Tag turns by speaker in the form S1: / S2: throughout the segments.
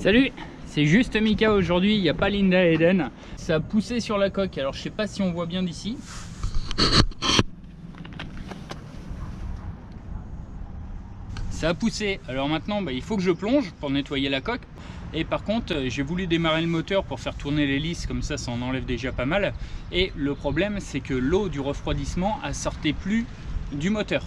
S1: Salut, c'est juste Mika aujourd'hui, il n'y a pas Linda et Eden. Ça a poussé sur la coque, alors je sais pas si on voit bien d'ici. Ça a poussé, alors maintenant il faut que je plonge pour nettoyer la coque. Et par contre j'ai voulu démarrer le moteur pour faire tourner l'hélice, comme ça en enlève déjà pas mal. Et le problème c'est que l'eau du refroidissement ne sortait plus du moteur.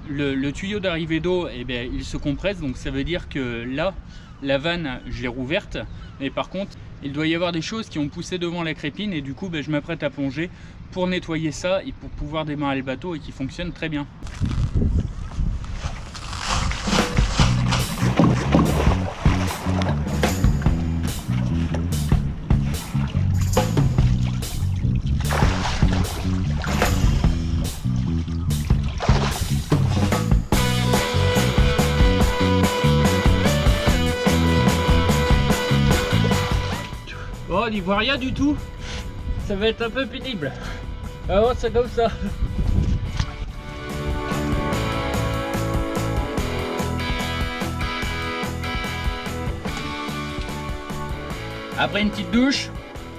S1: Le tuyau d'arrivée d'eau, il se compresse, donc ça veut dire que là la vanne je l'ai rouverte, mais par contre il doit y avoir des choses qui ont poussé devant la crépine et du coup je m'apprête à plonger pour nettoyer ça et pour pouvoir démarrer le bateau et qu'il fonctionne très bien. Oh, on n'y voit rien du tout. Ça va être un peu pénible. Alors c'est comme ça. Après une petite douche,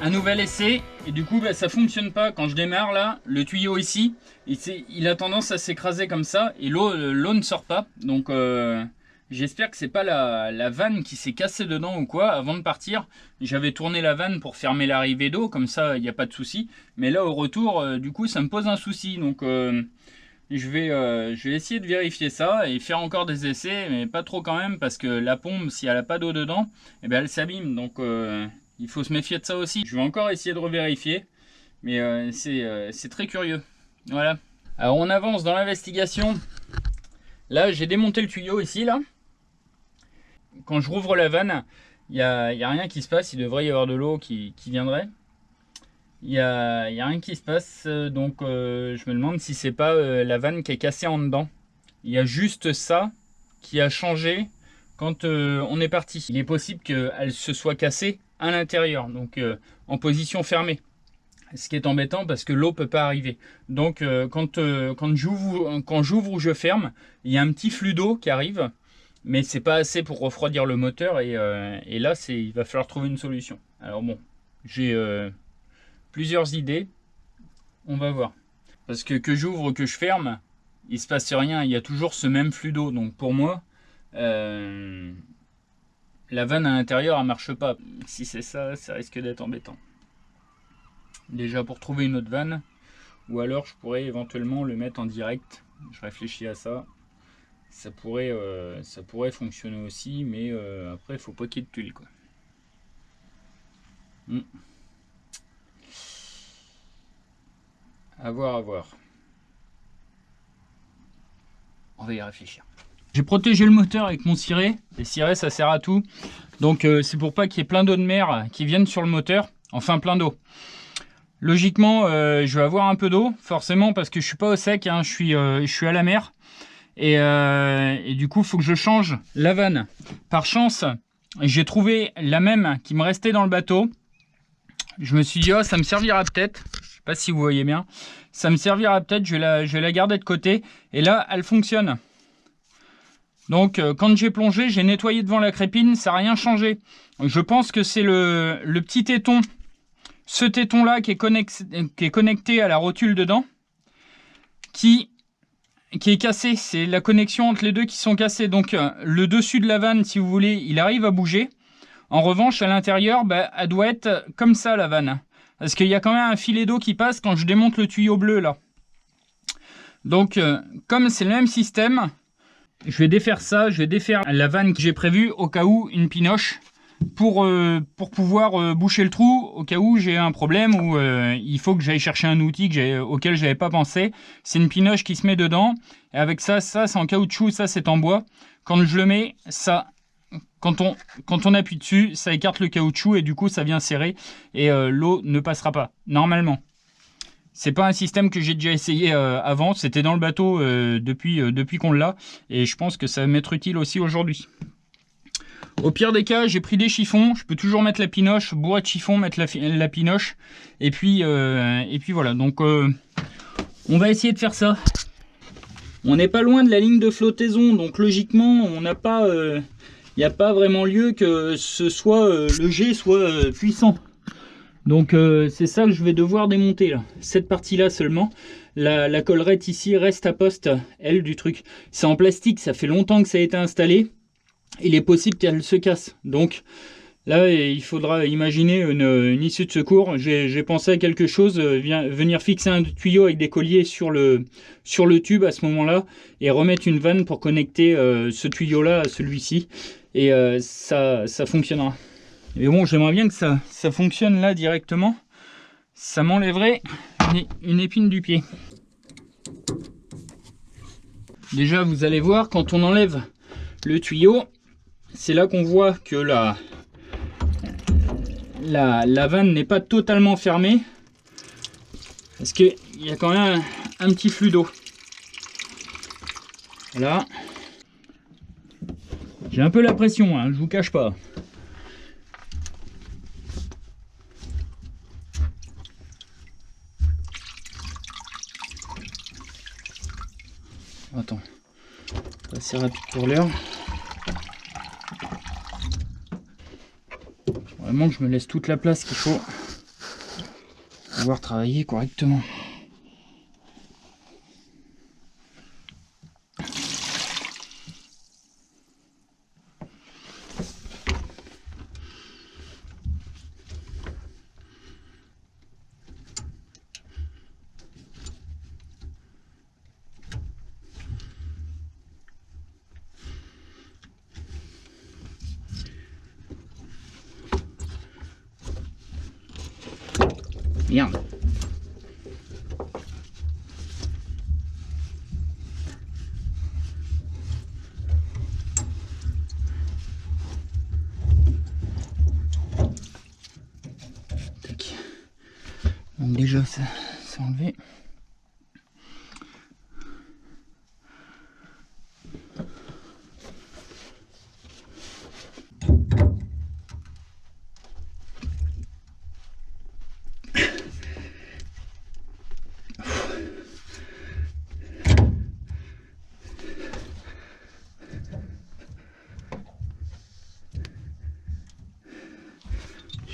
S1: un nouvel essai. Et du coup ça fonctionne pas quand je démarre là. Le tuyau ici, il a tendance à s'écraser comme ça. Et l'eau ne sort pas. Donc j'espère que c'est pas la vanne qui s'est cassée dedans ou quoi. Avant de partir, j'avais tourné la vanne pour fermer l'arrivée d'eau, comme ça il n'y a pas de souci. Mais là au retour, du coup ça me pose un souci. Donc je vais essayer de vérifier ça et faire encore des essais, mais pas trop quand même, parce que la pompe, si elle n'a pas d'eau dedans, elle s'abîme. Donc il faut se méfier de ça aussi. Je vais encore essayer de revérifier, mais c'est très curieux. Voilà. Alors on avance dans l'investigation. Là j'ai démonté le tuyau ici là. Quand je rouvre la vanne, il n'y a rien qui se passe. Il devrait y avoir de l'eau qui viendrait. Il n'y a rien qui se passe. Donc je me demande si c'est pas la vanne qui est cassée en dedans. Il y a juste ça qui a changé quand on est parti. Il est possible qu'elle se soit cassée à l'intérieur, donc en position fermée. Ce qui est embêtant parce que l'eau peut pas arriver. Donc quand j'ouvre ou je ferme, il y a un petit flux d'eau qui arrive. Mais c'est pas assez pour refroidir le moteur et là il va falloir trouver une solution. Alors bon, j'ai plusieurs idées, on va voir. Parce que j'ouvre ou que je ferme, il se passe rien, il y a toujours ce même flux d'eau. Donc pour moi, la vanne à l'intérieur elle marche pas. Si c'est ça, ça risque d'être embêtant. Déjà pour trouver une autre vanne, ou alors je pourrais éventuellement le mettre en direct. Je réfléchis à ça. Ça pourrait fonctionner aussi, mais après il faut pas qu'il y ait de tuiles quoi. À voir. On va y réfléchir. J'ai protégé le moteur avec mon ciré. Les cirés ça sert à tout. Donc c'est pour pas qu'il y ait plein d'eau de mer qui viennent sur le moteur. Enfin plein d'eau. Logiquement je vais avoir un peu d'eau, forcément, parce que je suis pas au sec, hein. Je suis à la mer. Et du coup il faut que je change la vanne. Par chance j'ai trouvé la même qui me restait dans le bateau. Je me suis dit oh, ça me servira peut-être, je sais pas si vous voyez bien, ça me servira peut-être, je vais la garder de côté. Et là elle fonctionne. Donc quand j'ai plongé, j'ai nettoyé devant la crépine, ça n'a rien changé. Je pense que c'est le petit téton, ce téton là qui est connecté à la rotule dedans, qui est cassé. C'est la connexion entre les deux qui sont cassés. Donc le dessus de la vanne, si vous voulez, il arrive à bouger. En revanche, à l'intérieur, elle doit être comme ça la vanne. Parce qu'il y a quand même un filet d'eau qui passe quand je démonte le tuyau bleu là. Donc comme c'est le même système, je vais défaire ça. Je vais défaire la vanne que j'ai prévue au cas où une pinoche. Pour pouvoir boucher le trou au cas où j'ai un problème ou il faut que j'aille chercher un outil auquel je n'avais pas pensé. C'est une pinoche qui se met dedans. Et avec ça c'est en caoutchouc, ça c'est en bois. Quand je le mets, ça, quand on appuie dessus, ça écarte le caoutchouc et du coup ça vient serrer et l'eau ne passera pas, normalement. C'est pas un système que j'ai déjà essayé avant, c'était dans le bateau depuis qu'on l'a. Et je pense que ça va m'être utile aussi aujourd'hui. Au pire des cas, j'ai pris des chiffons. Je peux toujours mettre la pinoche, bourrer de chiffons, mettre la pinoche. Et puis voilà. Donc, on va essayer de faire ça. On n'est pas loin de la ligne de flottaison. Donc, logiquement, on n'a pas, il n'y a pas vraiment lieu que ce soit le jet soit puissant. Donc c'est ça que je vais devoir démonter là. Cette partie là seulement. La collerette ici reste à poste, elle, du truc. C'est en plastique, ça fait longtemps que ça a été installé. Il est possible qu'elle se casse. Donc là, il faudra imaginer une issue de secours. J'ai pensé à quelque chose, venir fixer un tuyau avec des colliers sur le tube à ce moment-là et remettre une vanne pour connecter ce tuyau-là à celui-ci. Et ça fonctionnera. Mais bon, j'aimerais bien que ça fonctionne là directement. Ça m'enlèverait une épine du pied. Déjà, vous allez voir, quand on enlève le tuyau, c'est là qu'on voit que la vanne n'est pas totalement fermée. Parce qu'il y a quand même un petit flux d'eau. Voilà. J'ai un peu la pression, hein, je vous cache pas. Attends, pas assez rapide pour l'heure. Vraiment que je me laisse toute la place qu'il faut pour pouvoir travailler correctement. Merde. Tac. Donc déjà ça c'est enlevé.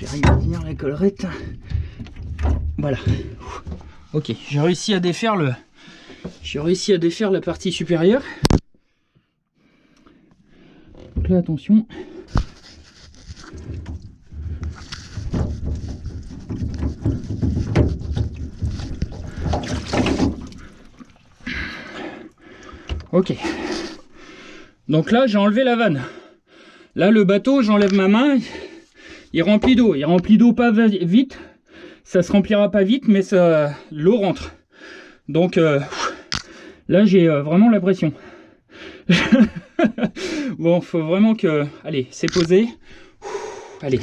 S1: J'arrive à tenir la collerette. Voilà. Ok, j'ai réussi à défaire la partie supérieure. Donc là, attention. Ok. Donc là, j'ai enlevé la vanne. Là, le bateau, j'enlève ma main. Il remplit d'eau. Il remplit d'eau pas vite. Ça se remplira pas vite, mais l'eau rentre. Donc là, j'ai vraiment la pression. Bon, faut vraiment que... Allez, c'est posé. Allez.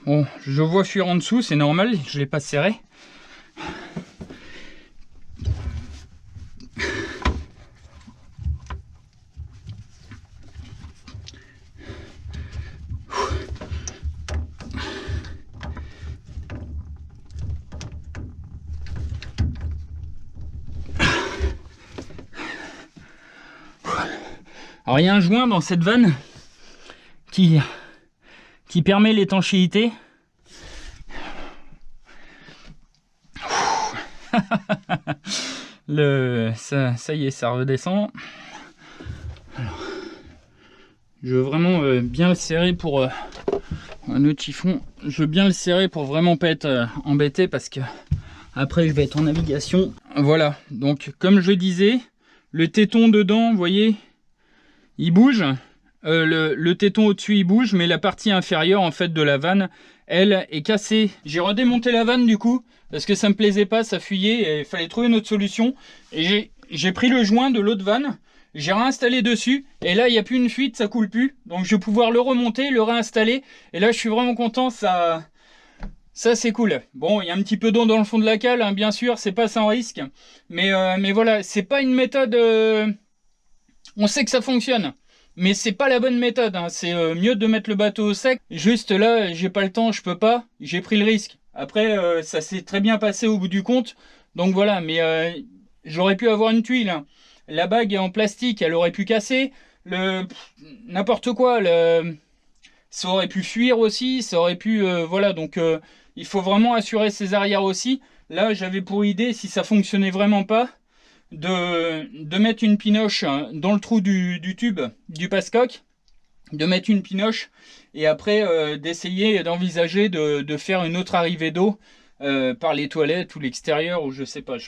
S1: Bon, je vois fuir en dessous, c'est normal, je l'ai pas serré. Alors il y a un joint dans cette vanne qui permet l'étanchéité. Ça y est, ça redescend. Alors, je veux vraiment bien le serrer pour un autre chiffon. Je veux bien le serrer pour vraiment pas être embêté parce que après je vais être en navigation. Voilà, donc comme je disais, le téton dedans, vous voyez, il bouge. Le téton au-dessus il bouge, mais la partie inférieure en fait de la vanne, elle est cassée. J'ai redémonté la vanne du coup, parce que ça me plaisait pas, ça fuyait, et il fallait trouver une autre solution. Et j'ai pris le joint de l'autre vanne, j'ai réinstallé dessus, et là il n'y a plus une fuite, ça coule plus. Donc je vais pouvoir le remonter, le réinstaller, et là je suis vraiment content, ça c'est cool. Bon, il y a un petit peu d'eau dans le fond de la cale, hein, bien sûr, c'est pas sans risque. Mais voilà, c'est pas une méthode... On sait que ça fonctionne, mais c'est pas la bonne méthode, hein. C'est mieux de mettre le bateau au sec. Juste là, j'ai pas le temps, je peux pas, j'ai pris le risque. Après, ça s'est très bien passé au bout du compte, donc voilà, mais j'aurais pu avoir une tuile, hein. La bague est en plastique, elle aurait pu casser, n'importe quoi, ça aurait pu fuir aussi, ça aurait pu, voilà, donc il faut vraiment assurer ses arrières aussi. Là, j'avais pour idée, si ça fonctionnait vraiment pas, de mettre une pinoche dans le trou du tube du passe-coque, de mettre une pinoche et après d'essayer d'envisager de faire une autre arrivée d'eau par les toilettes ou l'extérieur, ou je sais pas,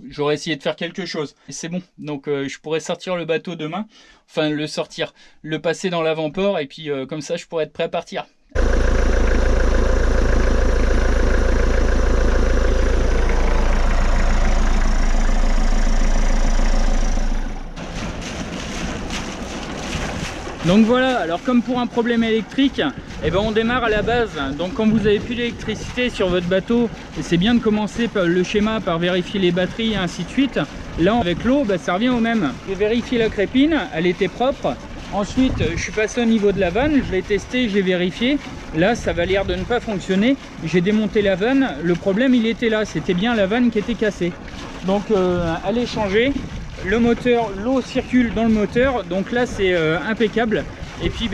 S1: j'aurais essayé de faire quelque chose. Et c'est bon, donc je pourrais sortir le bateau demain, enfin le passer dans l'avant-port et puis comme ça je pourrais être prêt à partir. Donc voilà, alors comme pour un problème électrique, eh ben on démarre à la base. Donc quand vous avez plus d'électricité sur votre bateau, c'est bien de commencer par le schéma par vérifier les batteries et ainsi de suite. Là avec l'eau, ça revient au même. J'ai vérifié la crépine, elle était propre. Ensuite je suis passé au niveau de la vanne, je l'ai testé, j'ai vérifié. Là ça va l'air de ne pas fonctionner. J'ai démonté la vanne, le problème il était là, c'était bien la vanne qui était cassée. Donc elle est changée. Le moteur, l'eau circule dans le moteur, donc là c'est impeccable. Et puis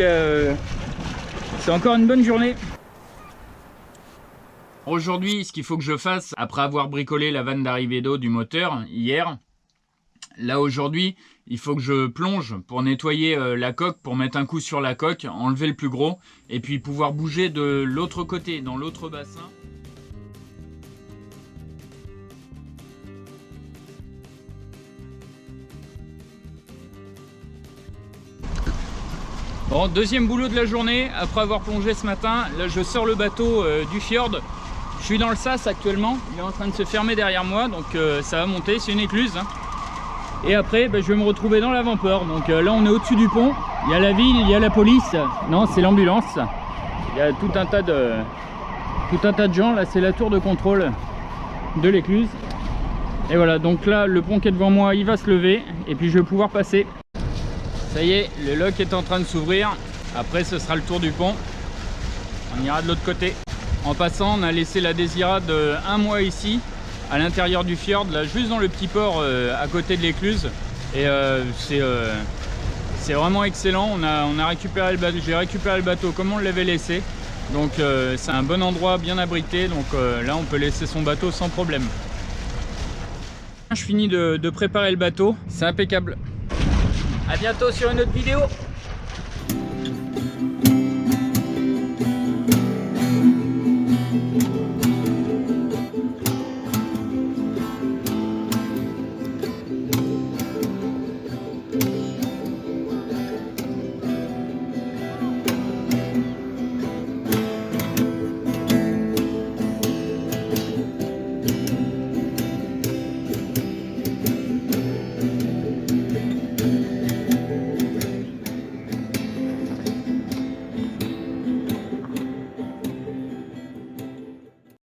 S1: c'est encore une bonne journée. Aujourd'hui, ce qu'il faut que je fasse, après avoir bricolé la vanne d'arrivée d'eau du moteur hier, là aujourd'hui, il faut que je plonge pour nettoyer la coque, pour mettre un coup sur la coque, enlever le plus gros, et puis pouvoir bouger de l'autre côté, dans l'autre bassin. Bon, deuxième boulot de la journée, après avoir plongé ce matin, là je sors le bateau du fjord. Je suis dans le sas actuellement, il est en train de se fermer derrière moi, donc ça va monter, c'est une écluse. Et après, je vais me retrouver dans l'avant-port. Donc là on est au-dessus du pont, il y a la ville, il y a la police, non c'est l'ambulance. Il y a tout un tas de gens, là c'est la tour de contrôle de l'écluse. Et voilà, donc là le pont qui est devant moi, il va se lever, et puis je vais pouvoir passer. Ça y est, le lock est en train de s'ouvrir. Après, ce sera le tour du pont. On ira de l'autre côté. En passant, on a laissé la Désirade un mois ici, à l'intérieur du fjord, là, juste dans le petit port à côté de l'écluse. Et c'est vraiment excellent. On a récupéré le bateau. J'ai récupéré le bateau comme on l'avait laissé. Donc, c'est un bon endroit, bien abrité. Donc là, on peut laisser son bateau sans problème. Je finis de préparer le bateau. C'est impeccable. À bientôt sur une autre vidéo.